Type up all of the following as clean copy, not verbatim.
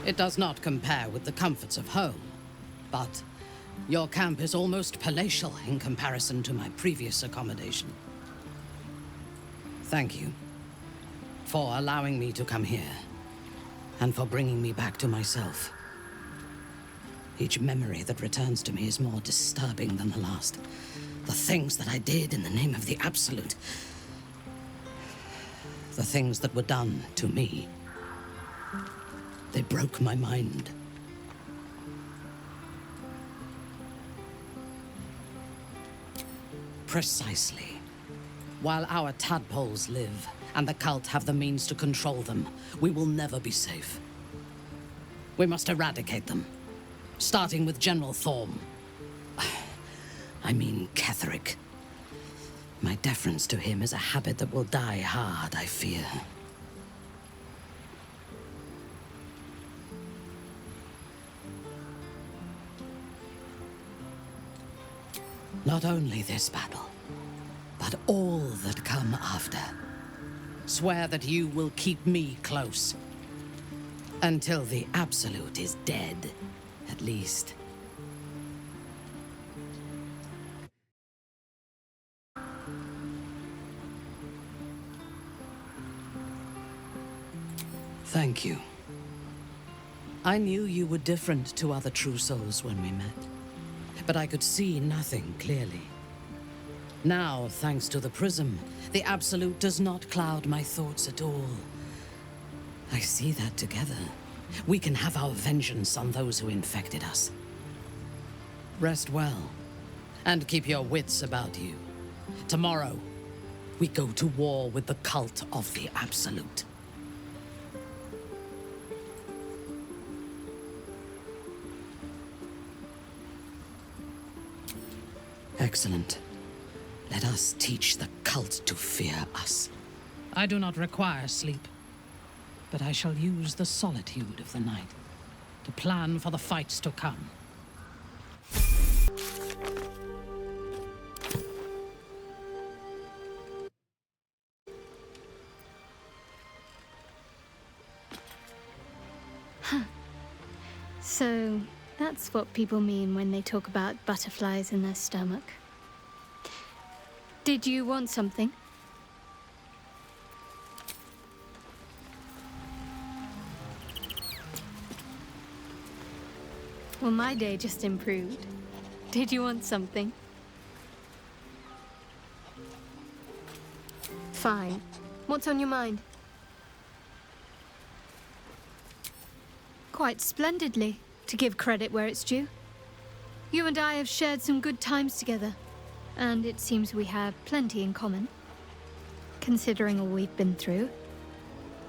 It does not compare with the comforts of home, but your camp is almost palatial in comparison to my previous accommodation. Thank you for allowing me to come here, and for bringing me back to myself. Each memory that returns to me is more disturbing than the last. The things that I did in the name of the Absolute. The things that were done to me. They broke my mind. Precisely. While our tadpoles live, and the cult have the means to control them, we will never be safe. We must eradicate them, starting with General Thorm. I mean Ketherick. My deference to him is a habit that will die hard, I fear. Not only this battle, but all that come after. Swear that you will keep me close. Until the Absolute is dead, at least. Thank you. I knew you were different to other true souls when we met, but I could see nothing clearly. Now, thanks to the prism, the Absolute does not cloud my thoughts at all. I see that together, we can have our vengeance on those who infected us. Rest well, and keep your wits about you. Tomorrow, we go to war with the cult of the Absolute. Excellent. Let us teach the cult to fear us. I do not require sleep, but I shall use the solitude of the night to plan for the fights to come. So, that's what people mean when they talk about butterflies in their stomach. Did you want something? Well, my day just improved. Did you want something? Fine. What's on your mind? Quite splendidly, to give credit where it's due. You and I have shared some good times together, and it seems we have plenty in common. Considering all we've been through,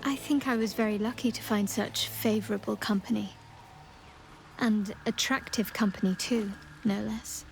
I think I was very lucky to find such favorable company. And attractive company too, no less.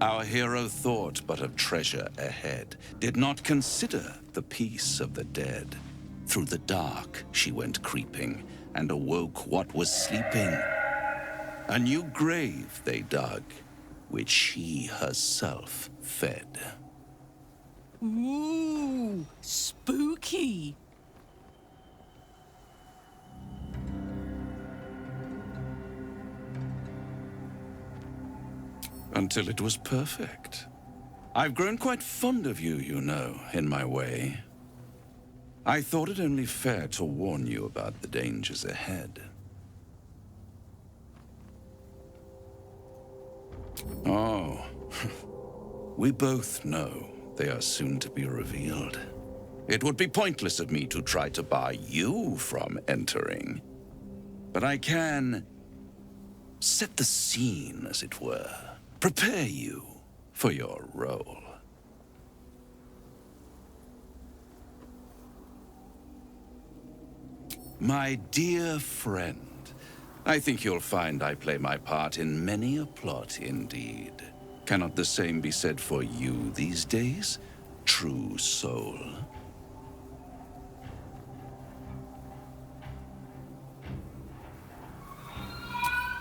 Our hero thought but of treasure ahead, did not consider the peace of the dead. Through the dark she went creeping, and awoke what was sleeping. A new grave they dug, which she herself fed. Ooh, spooky! Until it was perfect. I've grown quite fond of you, you know, in my way. I thought it only fair to warn you about the dangers ahead. Oh, we both know they are soon to be revealed. It would be pointless of me to try to bar you from entering. But I can set the scene, as it were. Prepare you for your role. My dear friend, I think you'll find I play my part in many a plot indeed. Cannot the same be said for you these days, true soul?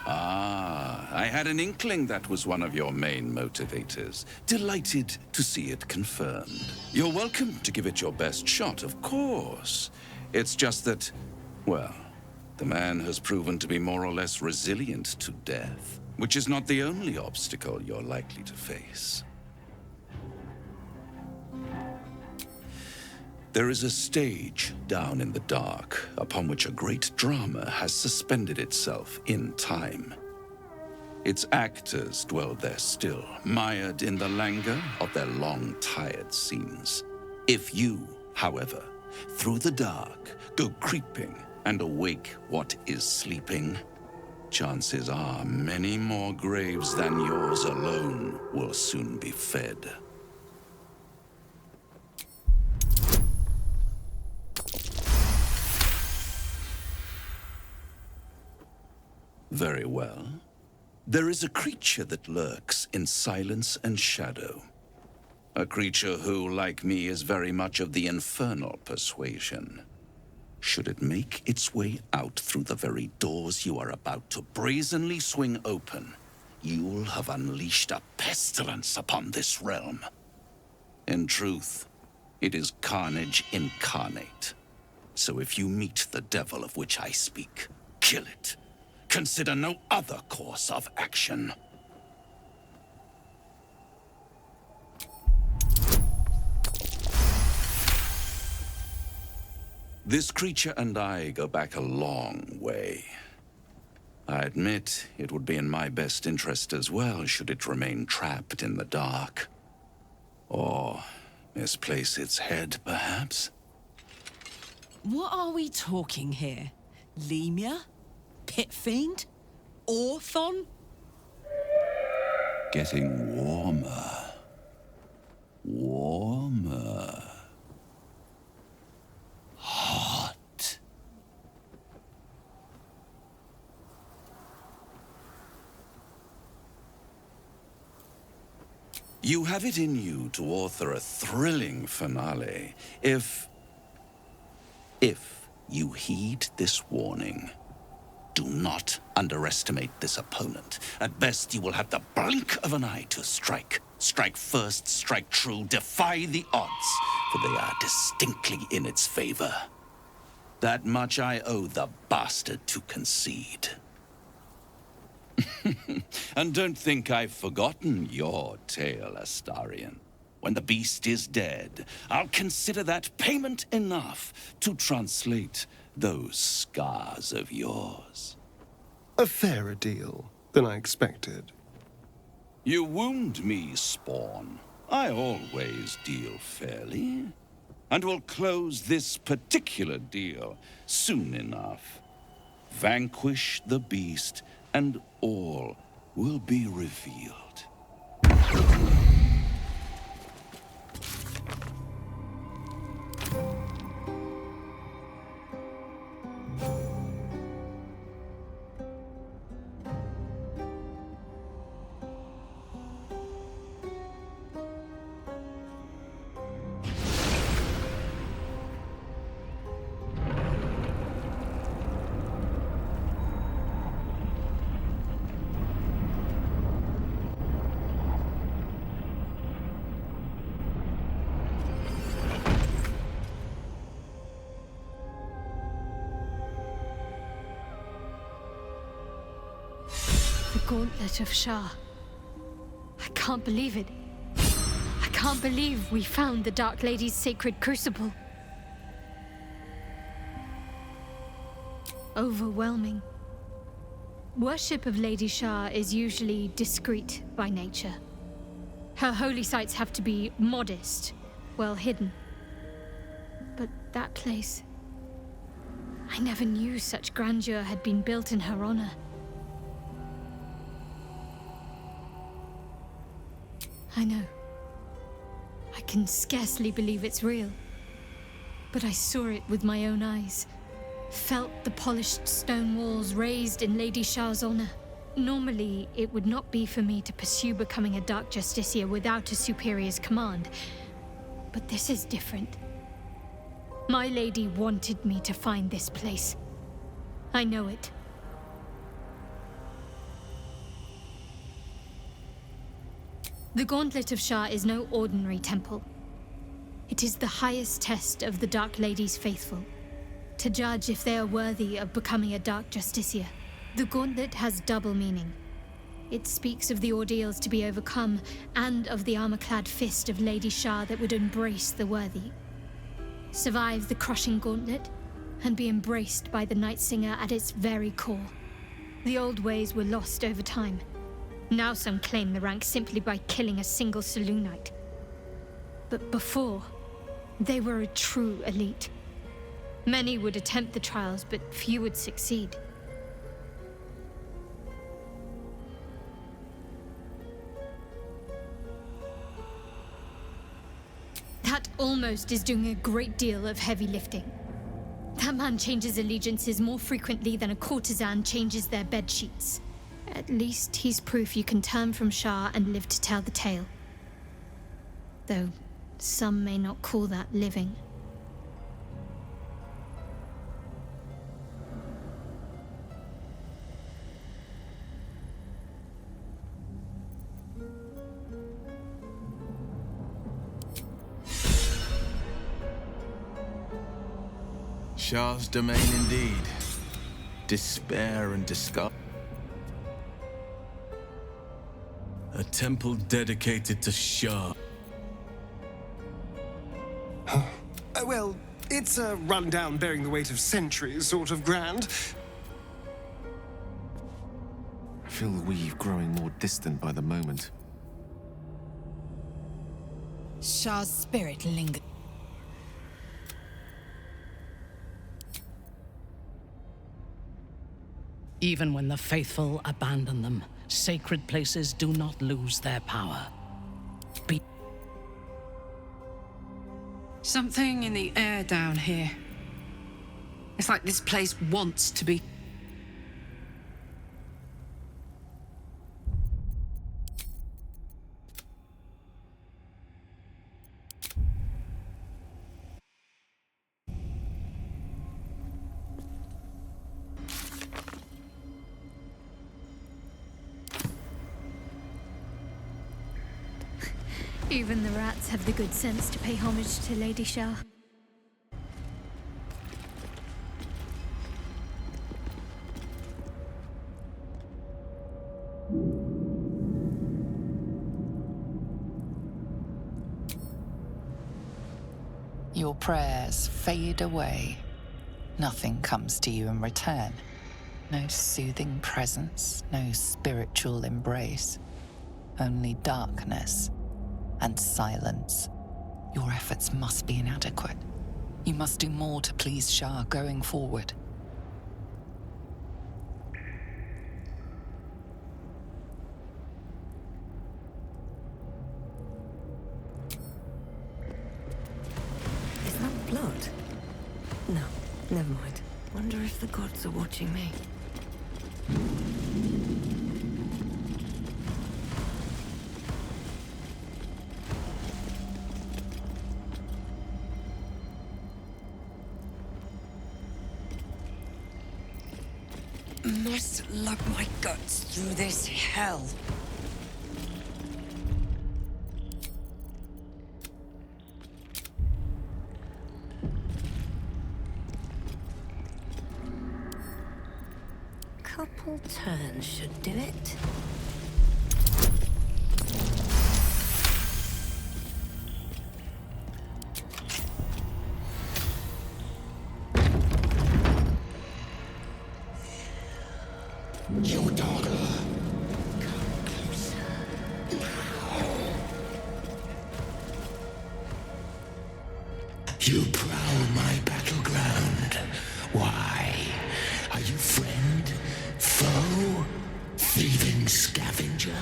Ah, I had an inkling that was one of your main motivators. Delighted to see it confirmed. You're welcome to give it your best shot, of course. It's just that, well, the man has proven to be more or less resilient to death, which is not the only obstacle you're likely to face. There is a stage down in the dark upon which a great drama has suspended itself in time. Its actors dwell there still, mired in the languor of their long, tired scenes. If you, however, through the dark, go creeping and awake what is sleeping, chances are many more graves than yours alone will soon be fed. Very well. There is a creature that lurks in silence and shadow. A creature who, like me, is very much of the infernal persuasion. Should it make its way out through the very doors you are about to brazenly swing open, you'll have unleashed a pestilence upon this realm. In truth, it is carnage incarnate. So if you meet the devil of which I speak, kill it. Consider no other course of action. This creature and I go back a long way. I admit it would be in my best interest as well should it remain trapped in the dark. Or misplace its head, perhaps? What are we talking here? Lemur? Pit fiend? Orthon? Getting warmer. Warmer. Hot. You have it in you to author a thrilling finale if you heed this warning. Do not underestimate this opponent. At best, you will have the blink of an eye to strike. Strike first, strike true, defy the odds, for they are distinctly in its favor. That much I owe the bastard to concede. And don't think I've forgotten your tale, Astarion. When the beast is dead, I'll consider that payment enough to translate those scars of yours. A fairer deal than I expected. You wound me, Spawn. I always deal fairly. And will close this particular deal soon enough. Vanquish the beast, and all will be revealed. The Gauntlet of Shah. I can't believe it. I can't believe we found the Dark Lady's sacred crucible. Overwhelming. Worship of Lady Shah is usually discreet by nature. Her holy sites have to be modest, well hidden. But that place... I never knew such grandeur had been built in her honor. I know. I can scarcely believe it's real. But I saw it with my own eyes. felt the polished stone walls raised in Lady Shah's honor. Normally, it would not be for me to pursue becoming a Dark Justiciar without a superior's command. But this is different. My lady wanted me to find this place. I know it. The Gauntlet of Shah is no ordinary temple. It is the highest test of the Dark Lady's faithful, to judge if they are worthy of becoming a Dark Justiciar. The Gauntlet has double meaning. It speaks of the ordeals to be overcome, and of the armor-clad fist of Lady Shah that would embrace the worthy. Survive the crushing gauntlet, and be embraced by the Night Singer at its very core. The old ways were lost over time. Now some claim the rank simply by killing a single Selûnite. But before, they were a true elite. Many would attempt the trials, but few would succeed. That almost is doing a great deal of heavy lifting. That man changes allegiances more frequently than a courtesan changes their bedsheets. At least he's proof you can turn from Shah and live to tell the tale. Though some may not call that living. Shah's domain indeed. Despair and disgust. A temple dedicated to Shah. Well, it's a rundown bearing the weight of centuries sort of grand. I feel the weave growing more distant by the moment. Shah's spirit lingers. Even when the faithful abandon them, sacred places do not lose their power. Something in the air down here. It's like this place wants to be. Even the rats have the good sense to pay homage to Lady Shah. Your prayers fade away. Nothing comes to you in return. No soothing presence, no spiritual embrace. Only darkness and silence. Your efforts must be inadequate. You must do more to please Shah going forward. Is that blood? No, never mind. Wonder if the gods are watching me. Must lug my guts through this hell. Couple turns should do it. Your daughter. Come closer. You prowl my battleground. Why? Are you friend? Foe? Thieving scavenger?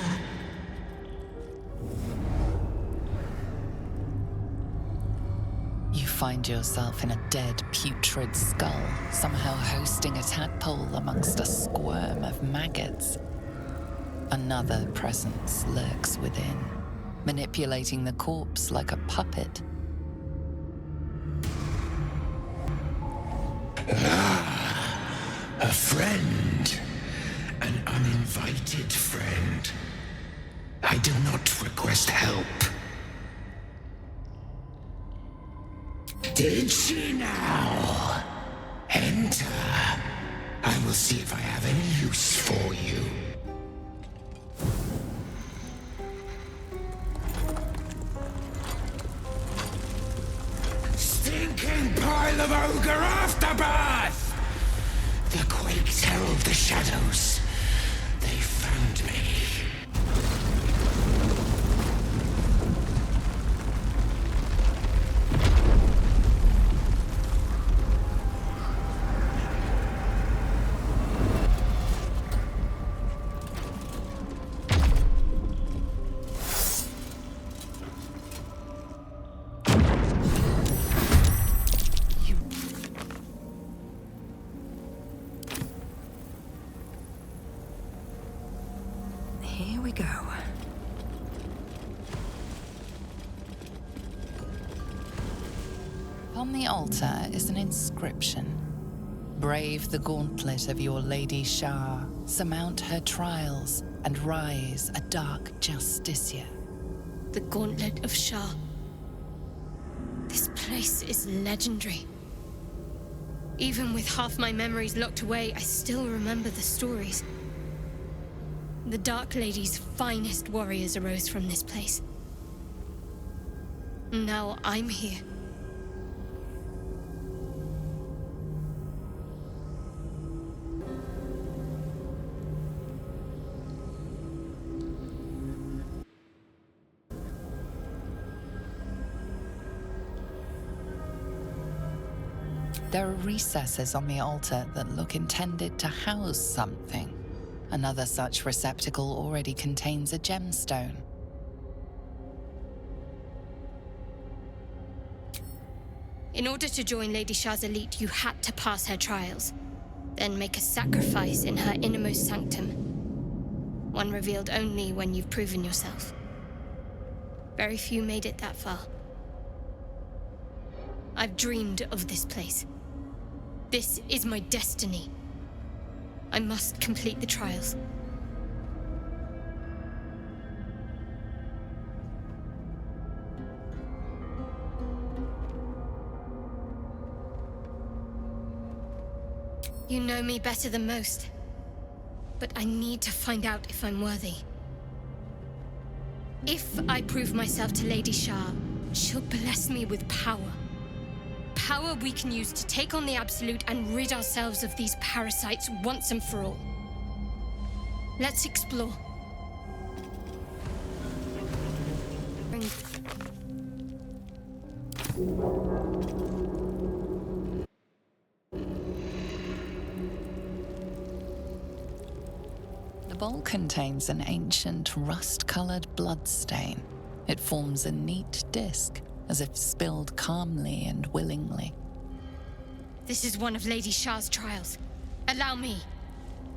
You find yourself in a dead, putrid skull, somehow hosting a tadpole amongst a squirm of maggots. Another presence lurks within, manipulating the corpse like a puppet. A friend. An uninvited friend. I do not request help. Did she now? Enter. I will see if I have any use for you. Stinking pile of ogre aftermath! The quakes herald the shadows. They found me. Here we go. On the altar is an inscription. Brave the gauntlet of your Lady Shah, surmount her trials, and rise a dark justiciar. The Gauntlet of Shah. This place is legendary. Even with half my memories locked away, I still remember the stories. The Dark Lady's finest warriors arose from this place. Now I'm here. There are recesses on the altar that look intended to house something. Another such receptacle already contains a gemstone. In order to join Lady Shah's elite, you had to pass her trials, then make a sacrifice in her innermost sanctum. One revealed only when you've proven yourself. Very few made it that far. I've dreamed of this place. This is my destiny. I must complete the trials. You know me better than most, but I need to find out if I'm worthy. If I prove myself to Lady Shah, she'll bless me with power. Power we can use to take on the Absolute and rid ourselves of these parasites once and for all. Let's explore. The bowl contains an ancient rust-colored bloodstain. It forms a neat disc, as if spilled calmly and willingly. This is one of Lady Shah's trials. Allow me.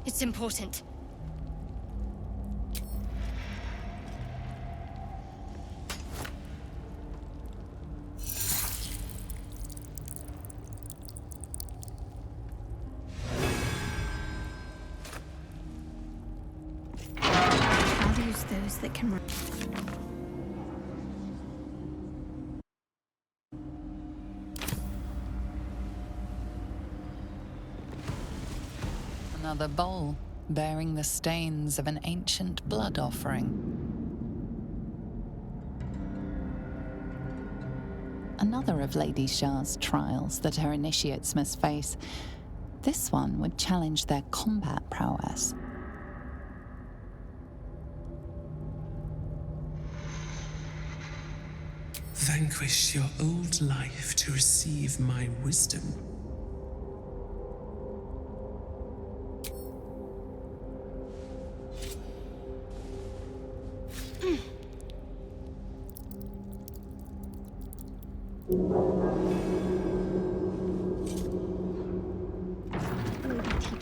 It's important. I'll use those that can run. Another bowl, bearing the stains of an ancient blood offering. Another of Lady Shah's trials that her initiates must face. This one would challenge their combat prowess. Vanquish your old life to receive my wisdom.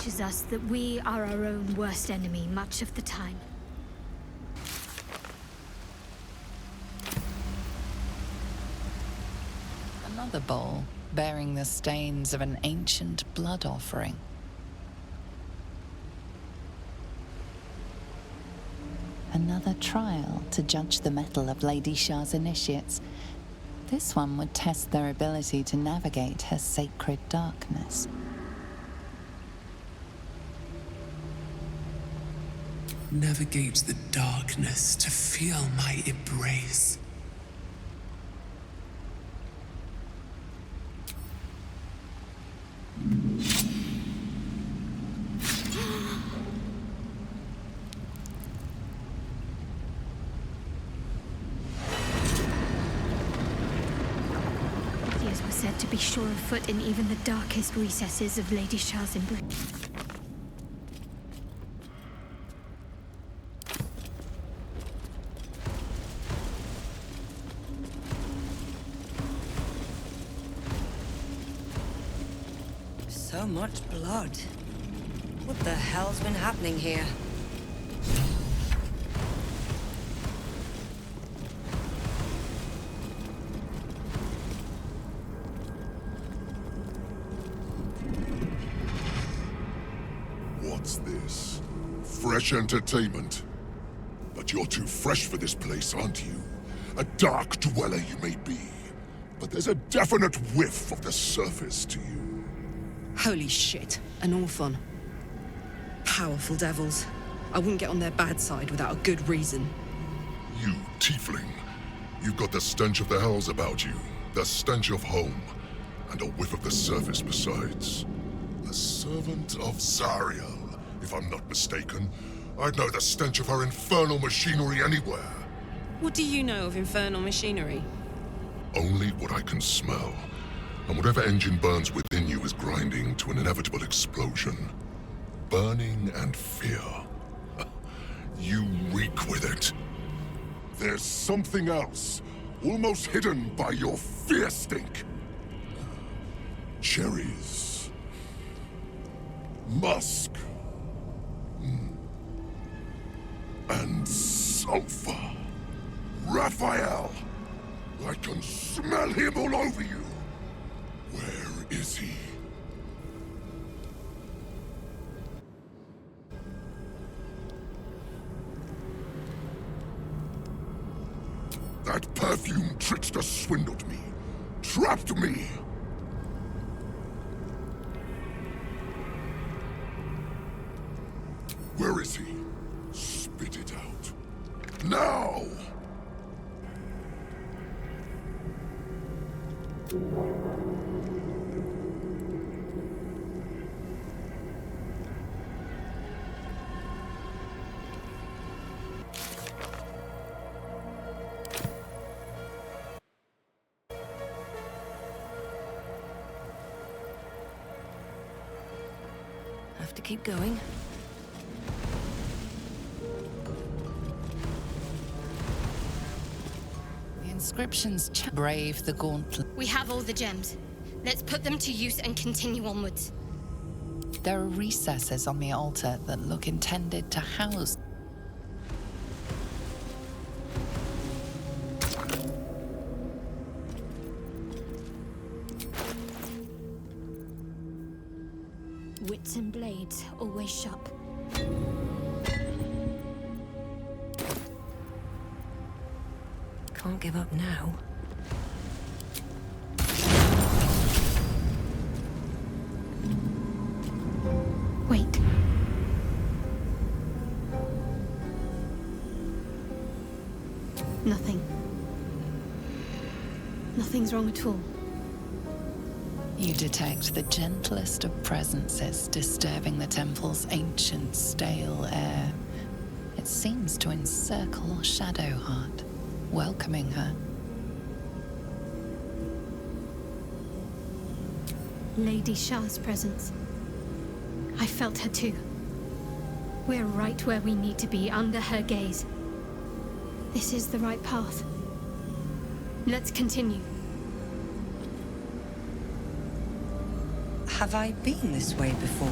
teaches us that we are our own worst enemy much of the time. Another bowl bearing the stains of an ancient blood offering. Another trial to judge the mettle of Lady Shah's initiates. This one would test their ability to navigate her sacred darkness. Navigate the darkness to feel my embrace. Warriors were said to be sure of foot in even the darkest recesses of Lady Shah's embrace. So much blood. What the hell's been happening here? What's this? Fresh entertainment? But you're too fresh for this place, aren't you? A dark dweller you may be, but there's a definite whiff of the surface to you. Holy shit, an Orphon. Powerful devils. I wouldn't get on their bad side without a good reason. You, tiefling. You've got the stench of the hells about you, the stench of home, and a whiff of the surface besides. A servant of Zariel, if I'm not mistaken. I'd know the stench of her infernal machinery anywhere. What do you know of infernal machinery? Only what I can smell. And whatever engine burns within you is grinding to an inevitable explosion. Burning and fear. You reek with it. There's something else, almost hidden by your fear stink. Cherries. Musk. And sulfur. Raphael! I can smell him all over you. Where is he? That perfume trickster swindled me. Trapped me. Where is he? Spit it out. Now! Have to keep going. The inscriptions brave the gauntlet. We have all the gems. Let's put them to use and continue onwards. There are recesses on the altar that look intended to house. Wits and blades, always sharp. Can't give up now. Wait. Nothing. Nothing's wrong at all. You detect the gentlest of presences disturbing the temple's ancient, stale air. It seems to encircle Shadowheart, welcoming her. Lady Shah's presence. I felt her too. We're right where we need to be, under her gaze. This is the right path. Let's continue. Have I been this way before?